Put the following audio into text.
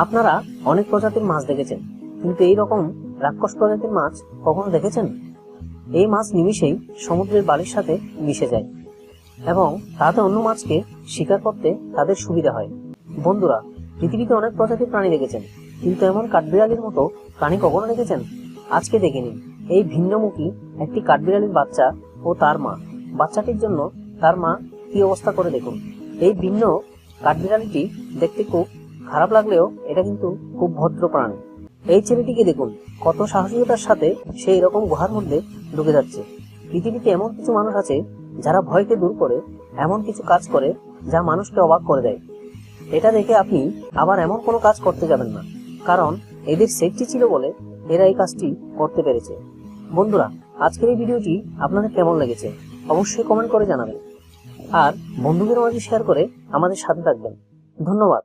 আপনারা অনেক প্রজাতির মাছ দেখেছেন, কিন্তু এই রকম রাক্ষস প্রজাতির মাছ কখনো দেখেছেন? এই মাছ নিমিষেই সমুদ্রের বালির সাথে মিশে যায় এবং তাতে অন্য মাছকে শিকার করতে তাদের সুবিধা হয়। বন্ধুরা, পৃথিবীতে অনেক প্রজাতির প্রাণী দেখেছেন, কিন্তু এমন কাঠবিড়ালির মতো প্রাণী কখনো দেখেছেন? আজকে দেখে নিন এই ভিন্নমুখী একটি কাঠবিড়ালির বাচ্চা ও তার মা। বাচ্চাটির জন্য তার মা কি অবস্থা করে দেখুন। এই ভিন্ন কাঠবিড়ালিটি দেখতে খুব খারাপ লাগলেও এটা কিন্তু খুব ভদ্র প্রাণী। এই ছেলেটিকে দেখুন, কত সাহসিকতার সাথে সে এরকম গুহার মধ্যে ঢুকে যাচ্ছে। পৃথিবীতে এমন কিছু মানুষ আছে যারা ভয়কে দূর করে এমন কিছু কাজ করে যা মানুষকে অবাক করে দেয়। এটা দেখে আপনি আবার এমন কোনো কাজ করতে যাবেন না, কারণ এদের সেফটি ছিল বলে এরা এই কাজটি করতে পেরেছে। বন্ধুরা, আজকের এই ভিডিওটি আপনাদের কেমন লেগেছে অবশ্যই কমেন্ট করে জানাবেন, আর বন্ধুদের মাঝে শেয়ার করে আমাদের সাথে থাকবেন। ধন্যবাদ।